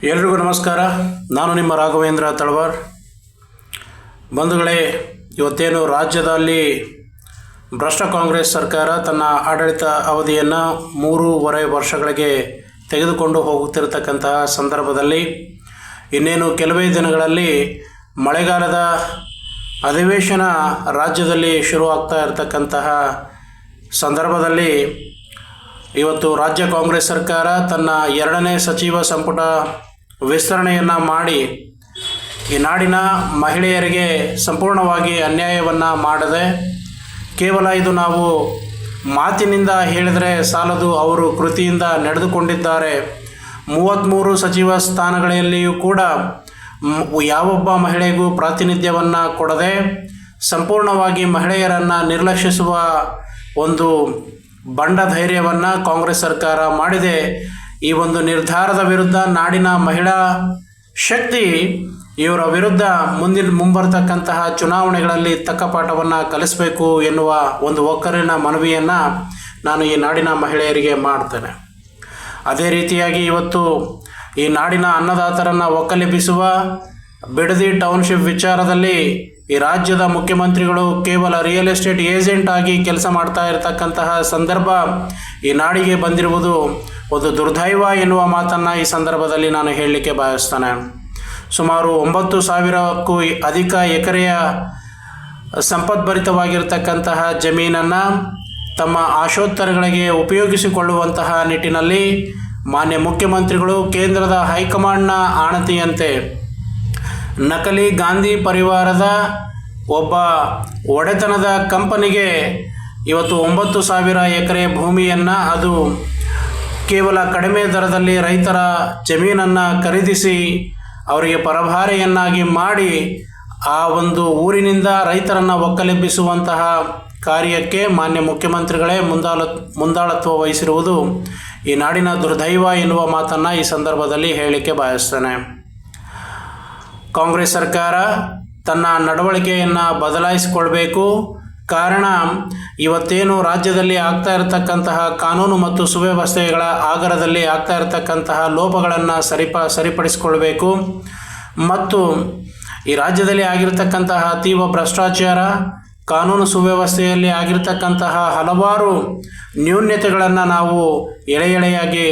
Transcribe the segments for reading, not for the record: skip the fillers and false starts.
ಎಲ್ರಿಗೂ ನಮಸ್ಕಾರ. ನಾನು ನಿಮ್ಮ ರಾಘವೇಂದ್ರ ತಳವಾರ್. ಬಂಧುಗಳೇ, ಇವತ್ತೇನು ರಾಜ್ಯದಲ್ಲಿ ಭ್ರಷ್ಟ ಕಾಂಗ್ರೆಸ್ ಸರ್ಕಾರ ತನ್ನ ಆಡಳಿತ ಅವಧಿಯನ್ನು 3.5 ವರ್ಷಗಳಿಗೆ ತೆಗೆದುಕೊಂಡು ಹೋಗುತ್ತಿರತಕ್ಕಂತಹ ಸಂದರ್ಭದಲ್ಲಿ ಇನ್ನೇನು ಕೆಲವೇ ದಿನಗಳಲ್ಲಿ ಮಳೆಗಾಲದ ಅಧಿವೇಶನ ರಾಜ್ಯದಲ್ಲಿ ಶುರುವಾಗ್ತಾ ಇರತಕ್ಕಂತಹ ಸಂದರ್ಭದಲ್ಲಿ ಇವತ್ತು ರಾಜ್ಯ ಕಾಂಗ್ರೆಸ್ ಸರ್ಕಾರ ತನ್ನ 2ನೇ ಸಚಿವ ಸಂಪುಟ ವಿಸ್ತರಣೆಯನ್ನು ಮಾಡಿ ಈ ನಾಡಿನ ಮಹಿಳೆಯರಿಗೆ ಸಂಪೂರ್ಣವಾಗಿ ಅನ್ಯಾಯವನ್ನು ಮಾಡದೆ ಕೇವಲ ಇದು ನಾವು ಮಾತಿನಿಂದ ಹೇಳಿದರೆ ಸಾಲದು, ಅವರು ಕೃತಿಯಿಂದ ನಡೆದುಕೊಂಡಿದ್ದಾರೆ. 33 ಸಚಿವ ಸ್ಥಾನಗಳಲ್ಲಿಯೂ ಕೂಡ ಯಾವೊಬ್ಬ ಮಹಿಳೆಗೂ ಪ್ರಾತಿನಿಧ್ಯವನ್ನು ಕೊಡದೆ ಸಂಪೂರ್ಣವಾಗಿ ಮಹಿಳೆಯರನ್ನು ನಿರ್ಲಕ್ಷಿಸುವ ಒಂದು ಬಂಡ ಧೈರ್ಯವನ್ನು ಕಾಂಗ್ರೆಸ್ ಸರ್ಕಾರ ಮಾಡಿದೆ. ಈ ಒಂದು ನಿರ್ಧಾರದ ವಿರುದ್ಧ ನಾಡಿನ ಮಹಿಳಾ ಶಕ್ತಿ ಇವರ ವಿರುದ್ಧ ಮುಂಬರ್ತಕ್ಕಂತಹ ಚುನಾವಣೆಗಳಲ್ಲಿ ತಕ್ಕ ಪಾಠವನ್ನು ಕಲಿಸಬೇಕು ಎನ್ನುವ ಒಂದು ಒಕ್ಕರಿನ ಮನವಿಯನ್ನು ನಾನು ಈ ನಾಡಿನ ಮಹಿಳೆಯರಿಗೆ ಮಾಡ್ತೇನೆ. ಅದೇ ರೀತಿಯಾಗಿ ಇವತ್ತು ಈ ನಾಡಿನ ಅನ್ನದಾತರನ್ನು ಒಕ್ಕಲೆಬ್ಬಿಸುವ ಬಿಡದಿ ಟೌನ್ಶಿಪ್ ವಿಚಾರದಲ್ಲಿ ಈ ರಾಜ್ಯದ ಮುಖ್ಯಮಂತ್ರಿಗಳು ಕೇವಲ ರಿಯಲ್ ಎಸ್ಟೇಟ್ ಏಜೆಂಟ್ ಆಗಿ ಕೆಲಸ ಮಾಡ್ತಾ ಇರತಕ್ಕಂತಹ ಸಂದರ್ಭ ಈ ನಾಡಿಗೆ ಬಂದಿರುವುದು ಒಂದು ದುರ್ದೈವ ಎನ್ನುವ ಮಾತನ್ನು ಈ ಸಂದರ್ಭದಲ್ಲಿ ನಾನು ಹೇಳಲಿಕ್ಕೆ ಬಯಸ್ತೇನೆ. ಸುಮಾರು 9,000ಕ್ಕೂ ಅಧಿಕ ಎಕರೆಯ ಸಂಪದ್ಭರಿತವಾಗಿರ್ತಕ್ಕಂತಹ ಜಮೀನನ್ನು ತಮ್ಮ ಆಶೋತ್ತರಗಳಿಗೆ ಉಪಯೋಗಿಸಿಕೊಳ್ಳುವಂತಹ ನಿಟ್ಟಿನಲ್ಲಿ ಮಾನ್ಯ ಮುಖ್ಯಮಂತ್ರಿಗಳು ಕೇಂದ್ರದ ಹೈಕಮಾಂಡ್ನ ಆಣತಿಯಂತೆ ನಕಲಿ ಗಾಂಧಿ ಪರಿವಾರದ ಒಬ್ಬ ಒಡೆತನದ ಕಂಪನಿಗೆ ಇವತ್ತು 9,000 ಎಕರೆ ಭೂಮಿಯನ್ನು, ಅದು ಕೇವಲ ಕಡಿಮೆ ದರದಲ್ಲಿ ರೈತರ ಜಮೀನನ್ನು ಖರೀದಿಸಿ ಅವರಿಗೆ ಪರಭಾರೆಯನ್ನಾಗಿ ಮಾಡಿ ಆ ಒಂದು ಊರಿನಿಂದ ರೈತರನ್ನು ಒಕ್ಕಲೆಬ್ಬಿಸುವಂತಹ ಕಾರ್ಯಕ್ಕೆ ಮಾನ್ಯ ಮುಖ್ಯಮಂತ್ರಿಗಳೇ ಮುಂದಾಳತ್ವ ವಹಿಸಿರುವುದು ಈ ನಾಡಿನ ದುರ್ದೈವ ಎನ್ನುವ ಮಾತನ್ನು ಈ ಸಂದರ್ಭದಲ್ಲಿ ಹೇಳಲಿಕ್ಕೆ ಬಯಸ್ತೇನೆ. ಕಾಂಗ್ರೆಸ್ ಸರ್ಕಾರ ತನ್ನ ನಡವಳಿಕೆಯನ್ನು ಬದಲಾಯಿಸಿಕೊಳ್ಬೇಕು. ಕಾರಣ, ಇವತ್ತೇನು ರಾಜ್ಯದಲ್ಲಿ ಆಗ್ತಾ ಇರತಕ್ಕಂತಹ ಕಾನೂನು ಮತ್ತು ಸುವ್ಯವಸ್ಥೆಗಳ ಆಗರದಲ್ಲಿ ಆಗ್ತಾ ಇರತಕ್ಕಂತಹ ಲೋಪಗಳನ್ನು ಸರಿಪಡಿಸಿಕೊಳ್ಬೇಕು ಮತ್ತು ಈ ರಾಜ್ಯದಲ್ಲಿ ಆಗಿರತಕ್ಕಂತಹ ತೀವ್ರ ಭ್ರಷ್ಟಾಚಾರ, ಕಾನೂನು ಸುವ್ಯವಸ್ಥೆಯಲ್ಲಿ ಆಗಿರತಕ್ಕಂತಹ ಹಲವಾರು ನ್ಯೂನತೆಗಳನ್ನು ನಾವು ಎಳೆಯಾಗಿ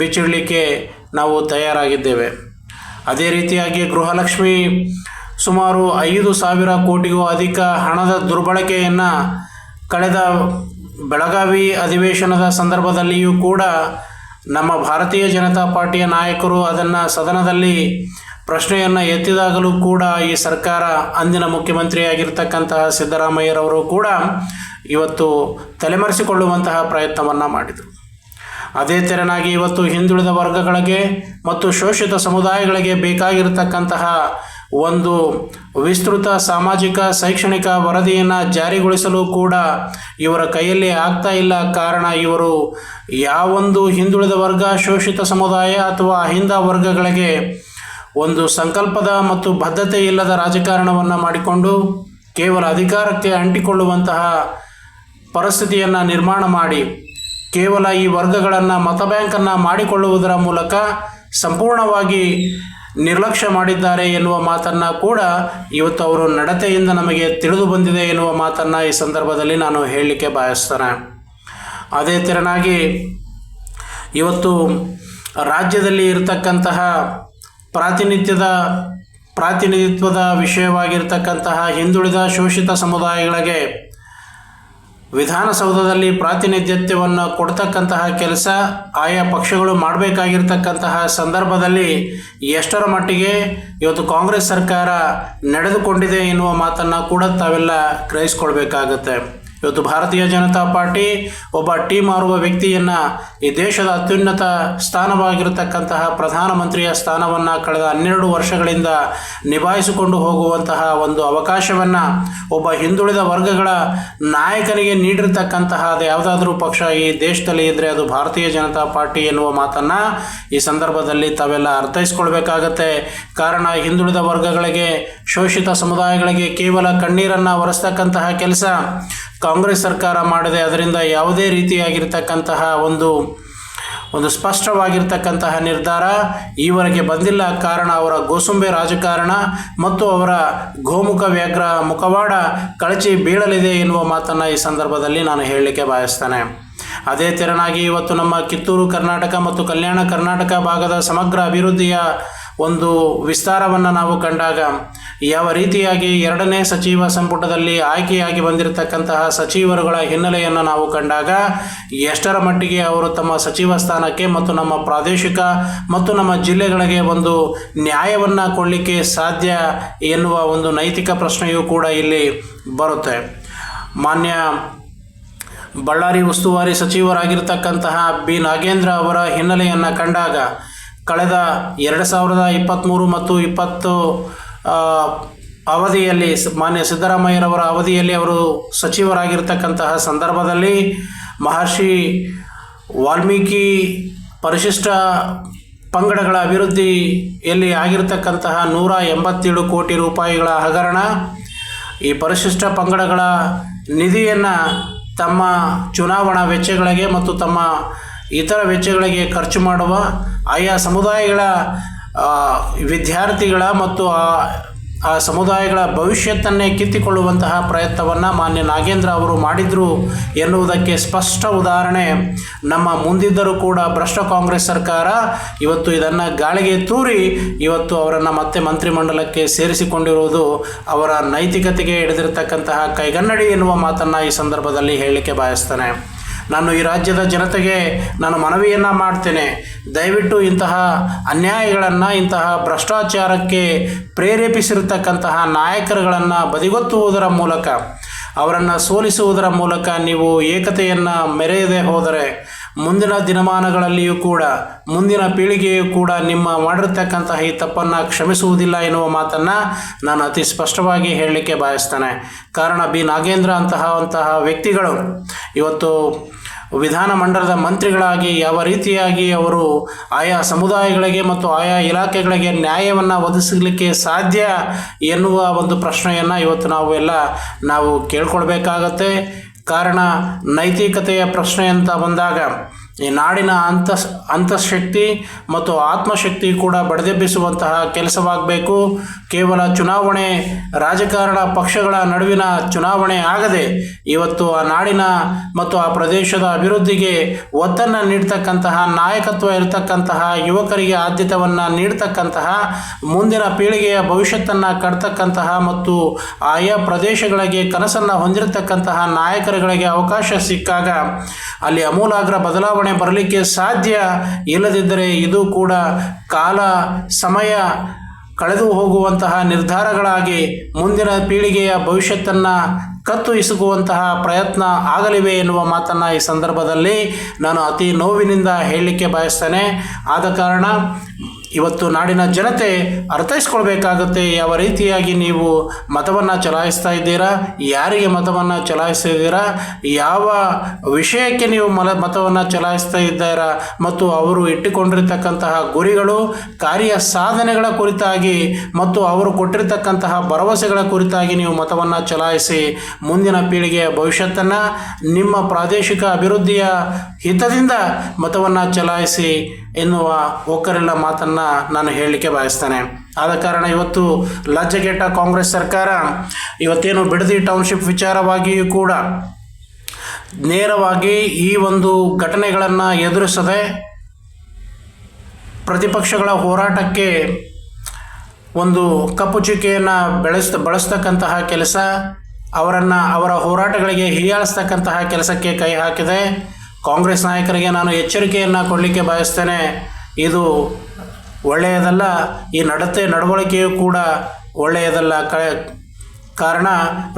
ಬಿಚ್ಚಿಡಲಿಕ್ಕೆ ನಾವು ತಯಾರಾಗಿದ್ದೇವೆ. ಅದೇ ರೀತಿಯಾಗಿ ಗೃಹಲಕ್ಷ್ಮಿ ಸುಮಾರು 5,000 ಕೋಟಿಗೂ ಅಧಿಕ ಹಣದ ದುರ್ಬಳಕೆಯನ್ನು ಕಳೆದ ಬೆಳಗಾವಿ ಅಧಿವೇಶನದ ಸಂದರ್ಭದಲ್ಲಿಯೂ ಕೂಡ ನಮ್ಮ ಭಾರತೀಯ ಜನತಾ ಪಾರ್ಟಿಯ ನಾಯಕರು ಅದನ್ನು ಸದನದಲ್ಲಿ ಪ್ರಶ್ನೆಯನ್ನು ಎತ್ತಿದಾಗಲೂ ಕೂಡ ಈ ಸರ್ಕಾರ, ಅಂದಿನ ಮುಖ್ಯಮಂತ್ರಿಯಾಗಿರ್ತಕ್ಕಂತಹ ಸಿದ್ದರಾಮಯ್ಯರವರು ಕೂಡ ಇವತ್ತು ತಲೆಮರೆಸಿಕೊಳ್ಳುವಂತಹ ಪ್ರಯತ್ನವನ್ನು ಮಾಡಿದರು. ಅದೇ ತೆರನಾಗಿ ಇವತ್ತು ಹಿಂದುಳಿದ ವರ್ಗಗಳಿಗೆ ಮತ್ತು ಶೋಷಿತ ಸಮುದಾಯಗಳಿಗೆ ಬೇಕಾಗಿರತಕ್ಕಂತಹ ಒಂದು ವಿಸ್ತೃತ ಸಾಮಾಜಿಕ ಶೈಕ್ಷಣಿಕ ವರದಿಯನ್ನು ಜಾರಿಗೊಳಿಸಲು ಕೂಡ ಇವರ ಕೈಯಲ್ಲಿ ಆಗ್ತಾ ಇಲ್ಲ. ಕಾರಣ, ಇವರು ಯಾವೊಂದು ಹಿಂದುಳಿದ ವರ್ಗ, ಶೋಷಿತ ಸಮುದಾಯ ಅಥವಾ ಅಹಿಂದ ವರ್ಗಗಳಿಗೆ ಒಂದು ಸಂಕಲ್ಪದ ಮತ್ತು ಬದ್ಧತೆ ಇಲ್ಲದ ರಾಜಕಾರಣವನ್ನು ಮಾಡಿಕೊಂಡು ಕೇವಲ ಅಧಿಕಾರಕ್ಕೆ ಅಂಟಿಕೊಳ್ಳುವಂತಹ ಪರಿಸ್ಥಿತಿಯನ್ನು ನಿರ್ಮಾಣ ಮಾಡಿ ಕೇವಲ ಈ ವರ್ಗಗಳನ್ನು ಮತ ಬ್ಯಾಂಕನ್ನು ಮಾಡಿಕೊಳ್ಳುವುದರ ಮೂಲಕ ಸಂಪೂರ್ಣವಾಗಿ ನಿರ್ಲಕ್ಷ್ಯ ಮಾಡಿದ್ದಾರೆ ಎನ್ನುವ ಮಾತನ್ನು ಕೂಡ ಇವತ್ತು ಅವರು ನಡತೆಯಿಂದ ನಮಗೆ ತಿಳಿದು ಬಂದಿದೆ ಎನ್ನುವ ಮಾತನ್ನು ಈ ಸಂದರ್ಭದಲ್ಲಿ ನಾನು ಹೇಳಲಿಕ್ಕೆ ಬಯಸ್ತೇನೆ. ಅದೇ ತೆರನಾಗಿ ಇವತ್ತು ರಾಜ್ಯದಲ್ಲಿ ಇರತಕ್ಕಂತಹ ಪ್ರಾತಿನಿಧಿತ್ವದ ವಿಷಯವಾಗಿರ್ತಕ್ಕಂತಹ ಹಿಂದುಳಿದ ಶೋಷಿತ ಸಮುದಾಯಗಳಿಗೆ ವಿಧಾನಸೌಧದಲ್ಲಿ ಪ್ರಾತಿನಿಧ್ಯವನ್ನು ಕೊಡ್ತಕ್ಕಂತಹ ಕೆಲಸ ಆಯಾ ಪಕ್ಷಗಳು ಮಾಡಬೇಕಾಗಿರ್ತಕ್ಕಂತಹ ಸಂದರ್ಭದಲ್ಲಿ ಎಷ್ಟರ ಮಟ್ಟಿಗೆ ಇವತ್ತು ಕಾಂಗ್ರೆಸ್ ಸರ್ಕಾರ ನಡೆದುಕೊಂಡಿದೆ ಎನ್ನುವ ಮಾತನ್ನು ಕೂಡ ತಾವೆಲ್ಲ ಗ್ರಹಿಸ್ಕೊಳ್ಬೇಕಾಗತ್ತೆ. ಇವತ್ತು ಭಾರತೀಯ ಜನತಾ ಪಾರ್ಟಿ ಒಬ್ಬ ಟೀ ಮಾರುವ ವ್ಯಕ್ತಿಯನ್ನು ಈ ದೇಶದ ಅತ್ಯುನ್ನತ ಸ್ಥಾನವಾಗಿರತಕ್ಕಂತಹ ಪ್ರಧಾನಮಂತ್ರಿಯ ಸ್ಥಾನವನ್ನು ಕಳೆದ 12 ವರ್ಷಗಳಿಂದ ನಿಭಾಯಿಸಿಕೊಂಡು ಹೋಗುವಂತಹ ಒಂದು ಅವಕಾಶವನ್ನು ಒಬ್ಬ ಹಿಂದುಳಿದ ವರ್ಗಗಳ ನಾಯಕನಿಗೆ ನೀಡಿರ್ತಕ್ಕಂತಹ ಯಾವುದಾದ್ರೂ ಪಕ್ಷ ಈ ದೇಶದಲ್ಲಿ ಇದ್ದರೆ ಅದು ಭಾರತೀಯ ಜನತಾ ಪಾರ್ಟಿ ಎನ್ನುವ ಮಾತನ್ನು ಈ ಸಂದರ್ಭದಲ್ಲಿ ತಾವೆಲ್ಲ ಅರ್ಥೈಸ್ಕೊಳ್ಬೇಕಾಗತ್ತೆ. ಕಾರಣ, ಹಿಂದುಳಿದ ವರ್ಗಗಳಿಗೆ, ಶೋಷಿತ ಸಮುದಾಯಗಳಿಗೆ ಕೇವಲ ಕಣ್ಣೀರನ್ನು ಒರೆಸ್ತಕ್ಕಂತಹ ಕೆಲಸ ಕಾಂಗ್ರೆಸ್ ಸರ್ಕಾರ ಮಾಡಿದೆ. ಅದರಿಂದ ಯಾವುದೇ ರೀತಿಯಾಗಿರ್ತಕ್ಕಂತಹ ಒಂದು ಒಂದು ಸ್ಪಷ್ಟವಾಗಿರ್ತಕ್ಕಂತಹ ನಿರ್ಧಾರ ಈವರೆಗೆ ಬಂದಿಲ್ಲ. ಕಾರಣ ಅವರ ಗೋಸುಂಬೆ ರಾಜಕಾರಣ ಮತ್ತು ಅವರ ಗೋಮುಖ ವ್ಯಾಘ್ರ ಮುಖವಾಡ ಕಳಚಿ ಬೀಳಲಿದೆ ಎನ್ನುವ ಮಾತನ್ನು ಈ ಸಂದರ್ಭದಲ್ಲಿ ನಾನು ಹೇಳಲಿಕ್ಕೆ ಬಯಸ್ತೇನೆ. ಅದೇ ತೆರನಾಗಿ ಇವತ್ತು ನಮ್ಮ ಕಿತ್ತೂರು ಕರ್ನಾಟಕ ಮತ್ತು ಕಲ್ಯಾಣ ಕರ್ನಾಟಕ ಭಾಗದ ಸಮಗ್ರ ಅಭಿವೃದ್ಧಿಯ ಒಂದು ವಿಸ್ತಾರವನ್ನು ನಾವು ಕಂಡಾಗ, ಯಾವ ರೀತಿಯಾಗಿ 2ನೇ ಸಚಿವ ಸಂಪುಟದಲ್ಲಿ ಆಯ್ಕೆಯಾಗಿ ಬಂದಿರತಕ್ಕಂತಹ ಸಚಿವರುಗಳ ಹಿನ್ನೆಲೆಯನ್ನು ನಾವು ಕಂಡಾಗ, ಎಷ್ಟರ ಮಟ್ಟಿಗೆ ಅವರು ತಮ್ಮ ಸಚಿವ ಸ್ಥಾನಕ್ಕೆ ಮತ್ತು ನಮ್ಮ ಪ್ರಾದೇಶಿಕ ಮತ್ತು ನಮ್ಮ ಜಿಲ್ಲೆಗಳಿಗೆ ಒಂದು ನ್ಯಾಯವನ್ನು ಕೊಡಲಿಕ್ಕೆ ಸಾಧ್ಯ ಎನ್ನುವ ಒಂದು ನೈತಿಕ ಪ್ರಶ್ನೆಯೂ ಕೂಡ ಇಲ್ಲಿ ಬರುತ್ತೆ. ಮಾನ್ಯ ಬಳ್ಳಾರಿ ಉಸ್ತುವಾರಿ ಸಚಿವರಾಗಿರ್ತಕ್ಕಂತಹ ಬಿ ನಾಗೇಂದ್ರ ಅವರ ಹಿನ್ನೆಲೆಯನ್ನು ಕಂಡಾಗ, ಕಳೆದ 2023 ಮತ್ತು 20 ಅವಧಿಯಲ್ಲಿ ಮಾನ್ಯ ಸಿದ್ದರಾಮಯ್ಯರವರ ಅವಧಿಯಲ್ಲಿ ಅವರು ಸಚಿವರಾಗಿರ್ತಕ್ಕಂತಹ ಸಂದರ್ಭದಲ್ಲಿ ಮಹರ್ಷಿ ವಾಲ್ಮೀಕಿ ಪರಿಶಿಷ್ಟ ಪಂಗಡಗಳ ಅಭಿವೃದ್ಧಿಯಲ್ಲಿ ಆಗಿರ್ತಕ್ಕಂತಹ 187 ಕೋಟಿ ರೂಪಾಯಿಗಳ ಹಗರಣ, ಈ ಪರಿಶಿಷ್ಟ ಪಂಗಡಗಳ ನಿಧಿಯನ್ನು ತಮ್ಮ ಚುನಾವಣಾ ವೆಚ್ಚಗಳಿಗೆ ಮತ್ತು ತಮ್ಮ ಇತರ ವೆಚ್ಚಗಳಿಗೆ ಖರ್ಚು ಮಾಡುವ ಆಯಾ ಸಮುದಾಯಗಳ ವಿದ್ಯಾರ್ಥಿಗಳ ಮತ್ತು ಆ ಸಮುದಾಯಗಳ ಭವಿಷ್ಯತ್ತನ್ನೇ ಕಿತ್ತಿಕೊಳ್ಳುವಂತಹ ಪ್ರಯತ್ನವನ್ನು ಮಾನ್ಯ ನಾಗೇಂದ್ರ ಅವರು ಮಾಡಿದರು ಎನ್ನುವುದಕ್ಕೆ ಸ್ಪಷ್ಟ ಉದಾಹರಣೆ ನಮ್ಮ ಮುಂದಿದ್ದರೂ ಕೂಡ ಭ್ರಷ್ಟ ಕಾಂಗ್ರೆಸ್ ಸರ್ಕಾರ ಇವತ್ತು ಇದನ್ನು ಗಾಳಿಗೆ ತೂರಿ ಇವತ್ತು ಅವರನ್ನು ಮತ್ತೆ ಮಂತ್ರಿಮಂಡಲಕ್ಕೆ ಸೇರಿಸಿಕೊಂಡಿರುವುದು ಅವರ ನೈತಿಕತೆಗೆ ಹಿಡಿದಿರತಕ್ಕಂತಹ ಕೈಗನ್ನಡಿ ಎನ್ನುವ ಮಾತನ್ನು ಈ ಸಂದರ್ಭದಲ್ಲಿ ಹೇಳಲಿಕ್ಕೆ ಬಯಸ್ತೇನೆ. ನಾನು ಈ ರಾಜ್ಯದ ಜನತೆಗೆ ನಾನು ಮನವಿಯನ್ನು ಮಾಡ್ತೇನೆ, ದಯವಿಟ್ಟು ಇಂತಹ ಅನ್ಯಾಯಗಳನ್ನು, ಇಂತಹ ಭ್ರಷ್ಟಾಚಾರಕ್ಕೆ ಪ್ರೇರೇಪಿಸಿರತಕ್ಕಂತಹ ನಾಯಕರುಗಳನ್ನು ಬದಿಗೊತ್ತುವುದರ ಮೂಲಕ, ಅವರನ್ನು ಸೋಲಿಸುವುದರ ಮೂಲಕ ನೀವು ಏಕತೆಯನ್ನು ಮೆರೆಯದೆ ಹೋದರೆ ಮುಂದಿನ ದಿನಮಾನಗಳಲ್ಲಿಯೂ ಕೂಡ, ಮುಂದಿನ ಪೀಳಿಗೆಯೂ ಕೂಡ ನಿಮ್ಮ ಮಾಡಿರ್ತಕ್ಕಂತಹ ಈ ತಪ್ಪನ್ನು ಕ್ಷಮಿಸುವುದಿಲ್ಲ ಎನ್ನುವ ಮಾತನ್ನು ನಾನು ಅತಿ ಸ್ಪಷ್ಟವಾಗಿ ಹೇಳಲಿಕ್ಕೆ ಬಯಸ್ತೇನೆ. ಕಾರಣ ಬಿ ನಾಗೇಂದ್ರ ಅಂತಹ ವ್ಯಕ್ತಿಗಳು ಇವತ್ತು ವಿಧಾನಮಂಡಲದ ಮಂತ್ರಿಗಳಾಗಿ ಯಾವ ರೀತಿಯಾಗಿ ಅವರು ಆಯಾ ಸಮುದಾಯಗಳಿಗೆ ಮತ್ತು ಆಯಾ ಇಲಾಖೆಗಳಿಗೆ ನ್ಯಾಯವನ್ನು ಒದಗಿಸಲಿಕ್ಕೆ ಸಾಧ್ಯ ಎನ್ನುವ ಒಂದು ಪ್ರಶ್ನೆಯನ್ನು ಇವತ್ತು ನಾವು ಕೇಳ್ಕೊಳ್ಬೇಕಾಗತ್ತೆ. ಕಾರಣ ನೈತಿಕತೆಯ ಪ್ರಶ್ನೆ ಅಂತ ಬಂದಾಗ ಈ ನಾಡಿನ ಅಂತಃಶಕ್ತಿ ಮತ್ತು ಆತ್ಮಶಕ್ತಿ ಕೂಡ ಬಡಿದೆಬ್ಬಿಸುವಂತಹ ಕೆಲಸವಾಗಬೇಕು. ಕೇವಲ ಚುನಾವಣೆ ರಾಜಕಾರಣ ಪಕ್ಷಗಳ ನಡುವಿನ ಚುನಾವಣೆ ಆಗದೆ ಇವತ್ತು ಆ ನಾಡಿನ ಮತ್ತು ಆ ಪ್ರದೇಶದ ಅಭಿವೃದ್ಧಿಗೆ ಒತ್ತನ್ನು ನೀಡ್ತಕ್ಕಂತಹ ನಾಯಕತ್ವ ಇರತಕ್ಕಂತಹ ಯುವಕರಿಗೆ ಆದ್ಯತೆಯನ್ನು ನೀಡ್ತಕ್ಕಂತಹ, ಮುಂದಿನ ಪೀಳಿಗೆಯ ಭವಿಷ್ಯತ್ತನ್ನು ಕಟ್ತಕ್ಕಂತಹ ಮತ್ತು ಆಯಾ ಪ್ರದೇಶಗಳಿಗೆ ಕನಸನ್ನು ಹೊಂದಿರತಕ್ಕಂತಹ ನಾಯಕರುಗಳಿಗೆ ಅವಕಾಶ ಸಿಕ್ಕಾಗ ಅಲ್ಲಿ ಅಮೂಲಾಗ್ರ ಬದಲಾವಣೆ ಬರಲಿಕ್ಕೆ ಸಾಧ್ಯ. ಇಲ್ಲದಿದ್ದರೆ ಇದು ಕೂಡ ಕಾಲ ಸಮಯ ಕಳೆದು ಹೋಗುವಂತಹ ನಿರ್ಧಾರಗಳಾಗಿ ಮುಂದಿನ ಪೀಳಿಗೆಯ ಭವಿಷ್ಯತ್ತನ್ನು ಕತ್ತು ಹಿಸುಕುವಂತಹ ಪ್ರಯತ್ನ ಆಗಲಿವೆ ಎನ್ನುವ ಮಾತನ್ನು ಈ ಸಂದರ್ಭದಲ್ಲಿ ನಾನು ಅತಿ ನೋವಿನಿಂದ ಹೇಳಲಿಕ್ಕೆ ಬಯಸ್ತೇನೆ. ಆದ ಕಾರಣ ಇವತ್ತು ನಾಡಿನ ಜನತೆ ಅರ್ಥೈಸ್ಕೊಳ್ಬೇಕಾಗುತ್ತೆ, ಯಾವ ರೀತಿಯಾಗಿ ನೀವು ಮತವನ್ನು ಚಲಾಯಿಸ್ತಾ ಇದ್ದೀರಾ, ಯಾರಿಗೆ ಮತವನ್ನು ಚಲಾಯಿಸ್ತಾ ಇದ್ದೀರಾ, ಯಾವ ವಿಷಯಕ್ಕೆ ನೀವು ಮತವನ್ನು ಚಲಾಯಿಸ್ತಾ ಇದ್ದೀರಾ ಮತ್ತು ಅವರು ಇಟ್ಟುಕೊಂಡಿರ್ತಕ್ಕಂತಹ ಗುರಿಗಳು, ಕಾರ್ಯ ಸಾಧನೆಗಳ ಕುರಿತಾಗಿ ಮತ್ತು ಅವರು ಕೊಟ್ಟಿರ್ತಕ್ಕಂತಹ ಭರವಸೆಗಳ ಕುರಿತಾಗಿ ನೀವು ಮತವನ್ನು ಚಲಾಯಿಸಿ ಮುಂದಿನ ಪೀಳಿಗೆಯ ಭವಿಷ್ಯತ್ತನ್ನು, ನಿಮ್ಮ ಪ್ರಾದೇಶಿಕ ಅಭಿವೃದ್ಧಿಯ ಹಿತದಿಂದ ಮತವನ್ನು ಚಲಾಯಿಸಿ ಎನ್ನುವ ಒಕ್ಕರೆಲ್ಲ ಮಾತನ್ನು ನಾನು ಹೇಳಲಿಕ್ಕೆ ಬಯಸ್ತೇನೆ. ಆದ ಕಾರಣ ಇವತ್ತು ಲಜ್ಜೆಗೆಟ್ಟ ಕಾಂಗ್ರೆಸ್ ಸರ್ಕಾರ ಇವತ್ತೇನು ಬಿಡದಿ ಟೌನ್ಶಿಪ್ ವಿಚಾರವಾಗಿಯೂ ಕೂಡ ನೇರವಾಗಿ ಈ ಒಂದು ಘಟನೆಗಳನ್ನು ಎದುರಿಸದೆ ಪ್ರತಿಪಕ್ಷಗಳ ಹೋರಾಟಕ್ಕೆ ಒಂದು ಕಪ್ಪು ಚುಕ್ಕೆಯನ್ನು ಬಳಸ್ತಕ್ಕಂತಹ ಕೆಲಸ, ಅವರ ಹೋರಾಟಗಳಿಗೆ ಹೀಯಾಳಿಸ್ತಕ್ಕಂತಹ ಕೆಲಸಕ್ಕೆ ಕೈ ಹಾಕಿದೆ. ಕಾಂಗ್ರೆಸ್ ನಾಯಕರಿಗೆ ನಾನು ಎಚ್ಚರಿಕೆಯನ್ನು ಕೊಡಲಿಕ್ಕೆ ಬಯಸ್ತೇನೆ, ಇದು ಒಳ್ಳೆಯದಲ್ಲ. ಈ ನಡವಳಿಕೆಯೂ ಕೂಡ ಒಳ್ಳೆಯದಲ್ಲ. ಕಾರಣ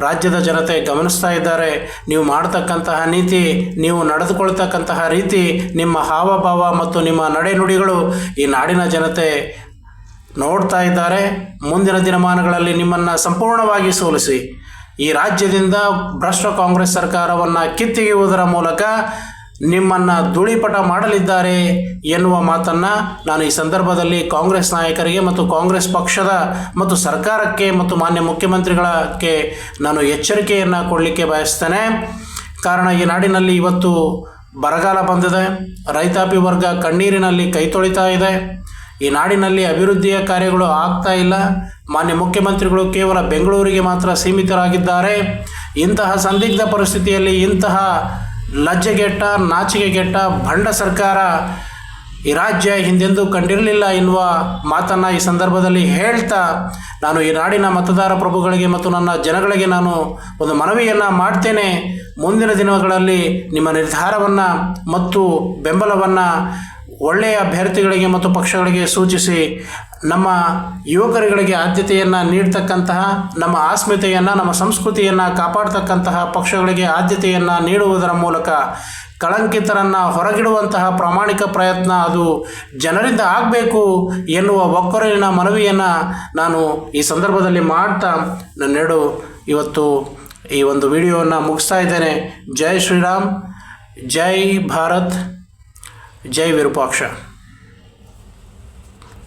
ರಾಜ್ಯದ ಜನತೆ ಗಮನಿಸ್ತಾ ಇದ್ದಾರೆ. ನೀವು ಮಾಡ್ತಕ್ಕಂತಹ ನೀತಿ, ನೀವು ನಡೆದುಕೊಳ್ತಕ್ಕಂತಹ ರೀತಿ, ನಿಮ್ಮ ಹಾವಭಾವ ಮತ್ತು ನಿಮ್ಮ ನಡೆನುಡಿಗಳು ಈ ನಾಡಿನ ಜನತೆ ನೋಡ್ತಾ ಇದ್ದಾರೆ. ಮುಂದಿನ ದಿನಮಾನಗಳಲ್ಲಿ ನಿಮ್ಮನ್ನು ಸಂಪೂರ್ಣವಾಗಿ ಸೋಲಿಸಿ ಈ ರಾಜ್ಯದಿಂದ ಭ್ರಷ್ಟ ಕಾಂಗ್ರೆಸ್ ಸರ್ಕಾರವನ್ನು ಕಿತ್ತೆಗೆಯುವುದರ ಮೂಲಕ ನಿಮ್ಮನ್ನು ಧೂಳಿಪಟ ಮಾಡಲಿದ್ದಾರೆ ಎನ್ನುವ ಮಾತನ್ನು ನಾನು ಈ ಸಂದರ್ಭದಲ್ಲಿ ಕಾಂಗ್ರೆಸ್ ನಾಯಕರಿಗೆ ಮತ್ತು ಕಾಂಗ್ರೆಸ್ ಪಕ್ಷದ ಮತ್ತು ಸರ್ಕಾರಕ್ಕೆ ಮತ್ತು ಮಾನ್ಯ ಮುಖ್ಯಮಂತ್ರಿಗಳಿಗೆ ನಾನು ಎಚ್ಚರಿಕೆಯನ್ನು ಕೊಡಲಿಕ್ಕೆ ಬಯಸ್ತೇನೆ. ಕಾರಣ ಈ ನಾಡಿನಲ್ಲಿ ಇವತ್ತು ಬರಗಾಲ ಬಂದಿದೆ. ರೈತಾಪಿ ವರ್ಗ ಕಣ್ಣೀರಿನಲ್ಲಿ ಕೈ ತೊಳಿತಾ ಇದೆ. ಈ ನಾಡಿನಲ್ಲಿ ಅಭಿವೃದ್ಧಿಯ ಕಾರ್ಯಗಳು ಆಗ್ತಾ ಇಲ್ಲ. ಮಾನ್ಯ ಮುಖ್ಯಮಂತ್ರಿಗಳು ಕೇವಲ ಬೆಂಗಳೂರಿಗೆ ಮಾತ್ರ ಸೀಮಿತರಾಗಿದ್ದಾರೆ. ಇಂತಹ ಸಂದಿಗ್ಧ ಪರಿಸ್ಥಿತಿಯಲ್ಲಿ ಇಂತಹ ಲಜ್ಜೆಗೆಟ್ಟ ನಾಚಿಕೆಗೆಟ್ಟ ಭಂಡ ಸರ್ಕಾರ ಈ ರಾಜ್ಯ ಹಿಂದೆಂದೂ ಕಂಡಿರಲಿಲ್ಲ ಎನ್ನುವ ಮಾತನ್ನು ಈ ಸಂದರ್ಭದಲ್ಲಿ ಹೇಳ್ತಾ, ನಾನು ಈ ನಾಡಿನ ಮತದಾರ ಪ್ರಭುಗಳಿಗೆ ಮತ್ತು ನನ್ನ ಜನಗಳಿಗೆ ನಾನು ಒಂದು ಮನವಿಯನ್ನು ಮಾಡ್ತೇನೆ. ಮುಂದಿನ ದಿನಗಳಲ್ಲಿ ನಿಮ್ಮ ನಿರ್ಧಾರವನ್ನು ಮತ್ತು ಬೆಂಬಲವನ್ನು ಒಳ್ಳೆಯ ಅಭ್ಯರ್ಥಿಗಳಿಗೆ ಮತ್ತು ಪಕ್ಷಗಳಿಗೆ ಸೂಚಿಸಿ ನಮ್ಮ ಯುವಕರುಗಳಿಗೆ ಆದ್ಯತೆಯನ್ನು ನೀಡ್ತಕ್ಕಂತಹ, ನಮ್ಮ ಅಸ್ಮಿತೆಯನ್ನು ನಮ್ಮ ಸಂಸ್ಕೃತಿಯನ್ನು ಕಾಪಾಡ್ತಕ್ಕಂತಹ ಪಕ್ಷಗಳಿಗೆ ಆದ್ಯತೆಯನ್ನು ನೀಡುವುದರ ಮೂಲಕ ಕಳಂಕಿತರನ್ನು ಹೊರಗಿಡುವಂತಹ ಪ್ರಾಮಾಣಿಕ ಪ್ರಯತ್ನ ಅದು ಜನರಿಂದ ಆಗಬೇಕು ಎನ್ನುವ ಒಕ್ಕೊರಲಿನ ಮನವಿಯನ್ನು ನಾನು ಈ ಸಂದರ್ಭದಲ್ಲಿ ಮಾಡ್ತಾ ನನ್ನೆರಡು ಇವತ್ತು ಈ ಒಂದು ವಿಡಿಯೋವನ್ನು ಮುಗಿಸ್ತಾ ಇದ್ದೇನೆ. ಜೈ ಶ್ರೀರಾಮ್, ಜೈ ಭಾರತ್, ಜೈ ವಿರೂಪಾಕ್ಷ.